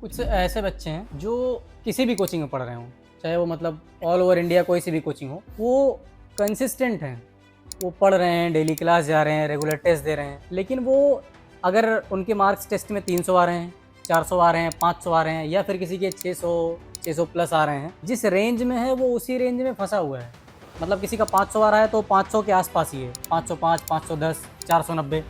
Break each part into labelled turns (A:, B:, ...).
A: कुछ ऐसे बच्चे हैं जो किसी भी कोचिंग में पढ़ रहे हों, चाहे वो मतलब ऑल ओवर इंडिया कोई सी भी कोचिंग हो, वो कंसिस्टेंट हैं, वो पढ़ रहे हैं, डेली क्लास जा रहे हैं, रेगुलर टेस्ट दे रहे हैं, लेकिन वो अगर उनके मार्क्स टेस्ट में 300 आ रहे हैं, 400 आ रहे हैं, 500 आ रहे हैं या फिर किसी के 600 प्लस आ रहे हैं, जिस रेंज में है वो उसी रेंज में फंसा हुआ है। मतलब किसी का 500 आ रहा है तो 500 के आसपास ही है, 505, 510, 490।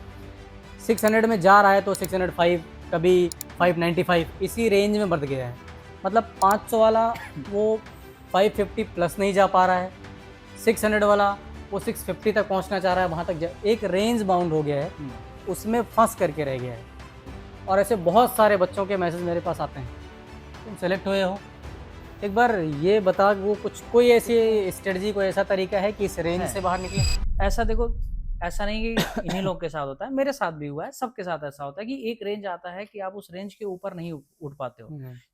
A: 600 में जा रहा है तो 605, कभी 595, इसी रेंज में बढ़ गया है। मतलब 500 वाला वो 550 प्लस नहीं जा पा रहा है, 600 वाला वो 650 तक पहुंचना चाह रहा है, वहाँ तक एक रेंज बाउंड हो गया है, उसमें फंस करके रह गया है। और ऐसे बहुत सारे बच्चों के मैसेज मेरे पास आते हैं, तुम सेलेक्ट हुए हो, एक बार ये बता, वो कुछ कोई ऐसी स्ट्रेटजी, कोई ऐसा तरीका है कि इस रेंज से बाहर निकले?
B: ऐसा देखो, ऐसा नहीं कि इन्हीं लोग के साथ होता है, मेरे साथ भी हुआ है, सबके साथ ऐसा होता है कि एक रेंज आता है कि आप उस रेंज के ऊपर नहीं उठ पाते हो,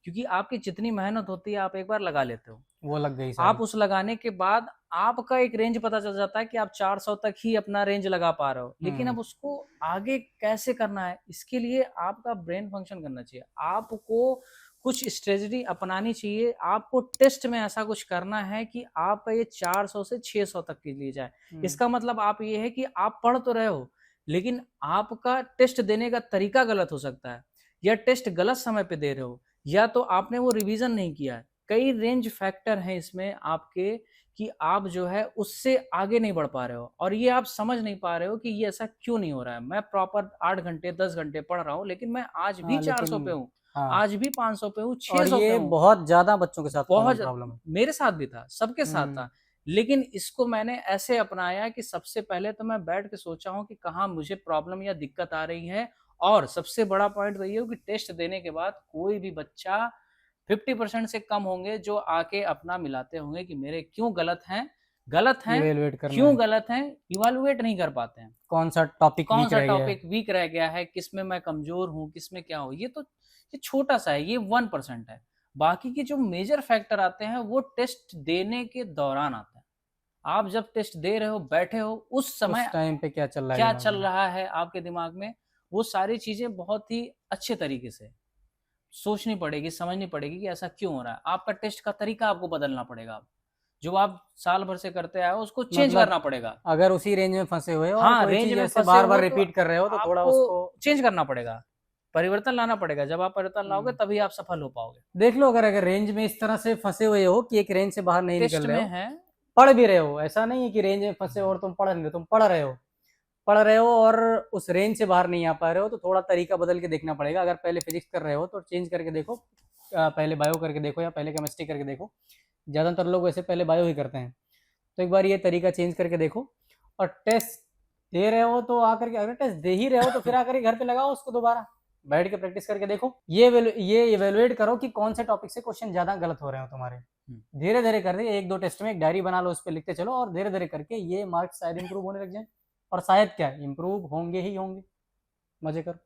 B: क्योंकि आपकी जितनी मेहनत होती है आप एक बार लगा लेते हो,
A: वो लग गई
B: आप उस लगाने के बाद आपका एक रेंज पता चल जाता है कि आप 400 तक ही अपना रेंज लगा पा रहे हो, लेकिन अब उसको आगे कैसे करना है, इसके लिए आपका ब्रेन फंक्शन करना चाहिए, आपको कुछ स्ट्रेटजी अपनानी चाहिए, आपको टेस्ट में ऐसा कुछ करना है कि आपका ये 400 से 600 तक के लिए जाए। इसका मतलब आप ये है कि आप पढ़ तो रहे हो, लेकिन आपका टेस्ट देने का तरीका गलत हो सकता है, या टेस्ट गलत समय पे दे रहे हो, या तो आपने वो रिवीजन नहीं किया है। कई रेंज फैक्टर हैं इसमें आपके कि आप जो है उससे आगे नहीं बढ़ पा रहे हो, और ये आप समझ नहीं पा रहे हो कि ये ऐसा क्यों नहीं हो रहा है। मैं प्रॉपर 8 घंटे 10 घंटे पढ़ रहा हूँ, लेकिन मैं आज भी 400 पे हूँ, आज भी 500 पे हूँ, 600 पे
A: ये
B: हूँ।
A: बहुत ज्यादा बच्चों के साथ कॉमन
B: बहुत
A: प्रॉब्लम है।
B: मेरे साथ भी था, सबके साथ था, लेकिन इसको मैंने ऐसे अपनाया कि सबसे पहले तो मैं बैठ के सोचा हूँ कि कहाँ मुझे प्रॉब्लम या दिक्कत आ रही है, और सबसे बड़ा पॉइंट तो ये हो कि टेस्ट देने के बाद कोई भी बच्चा 50% से कम होंगे जो आके अपना मिलाते होंगे कि मेरे क्यों गलत हैं,
A: इवेलुएट करना
B: क्यों
A: है,
B: गलत हैं, इवेलुएट नहीं कर पाते हैं,
A: कौन सा टॉपिक
B: कौन
A: वीक
B: सा
A: रह गया है।
B: टॉपिक वीक रह गया है, किसमें मैं कमजोर हूँ, किसमें क्या हो। ये छोटा सा है, ये 1% है। बाकी के जो मेजर फैक्टर आते हैं वो टेस्ट देने के दौरान आते हैं। आप जब टेस्ट दे रहे हो, बैठे हो, उस समय
A: उस टाइम पे क्या चल रहा है
B: क्या
A: दिमाग
B: चल
A: में।
B: रहा है आपके दिमाग में, वो सारी चीजें बहुत ही अच्छे तरीके से सोचनी पड़ेगी, समझनी पड़ेगी कि ऐसा क्यों हो रहा है। आपका टेस्ट का तरीका आपको बदलना पड़ेगा, जो आप साल भर से करते आए हो उसको चेंज
A: मतलब
B: करना पड़ेगा।
A: अगर उसी रेंज में फंसे हुए हो और
B: हाँ,
A: कोई
B: रेंज
A: चीज
B: में
A: ऐसे
B: फंसे
A: बार
B: हो
A: बार
B: तो
A: रिपीट कर रहे हो तो थोड़ा
B: आपको
A: उसको
B: चेंज करना पड़ेगा, परिवर्तन लाना पड़ेगा। जब आप परिवर्तन लाओगे तभी आप सफल हो पाओगे।
A: देख लो। अगर अगर रेंज में इस तरह से फंसे हुए हो कि एक रेंज से बाहर नहीं
B: टेस्ट
A: निकल रहे
B: में
A: हो,
B: है,
A: पढ़ भी रहे हो, ऐसा नहीं है कि रेंज में फंसे हो और तुम पढ़ नहीं रहे हो, तुम पढ़ रहे हो और उस रेंज से बाहर नहीं आ पा रहे हो, तो थोड़ा तरीका बदल के देखना पड़ेगा। अगर पहले फिजिक्स कर रहे हो तो चेंज करके देखो, पहले बायो करके देखो या पहले केमिस्ट्री करके देखो। ज़्यादातर लोग वैसे पहले बायो ही करते हैं, तो एक बार ये तरीका चेंज करके देखो। और टेस्ट दे रहे हो तो आकर के, अगर टेस्ट दे ही रहे हो तो फिर आकर के घर पे लगाओ उसको, दोबारा बैठ के प्रैक्टिस करके देखो। ये इवेलुएट करो कि कौन से टॉपिक से क्वेश्चन ज़्यादा गलत हो रहे हो तुम्हारे। धीरे धीरे कर एक दो टेस्ट में एक डायरी बना लो, उस पर लिखते चलो, और धीरे धीरे करके ये मार्क्स शायद इंप्रूव होने लग जाए। और शायद क्या, इंप्रूव होंगे ही होंगे। मजे करो।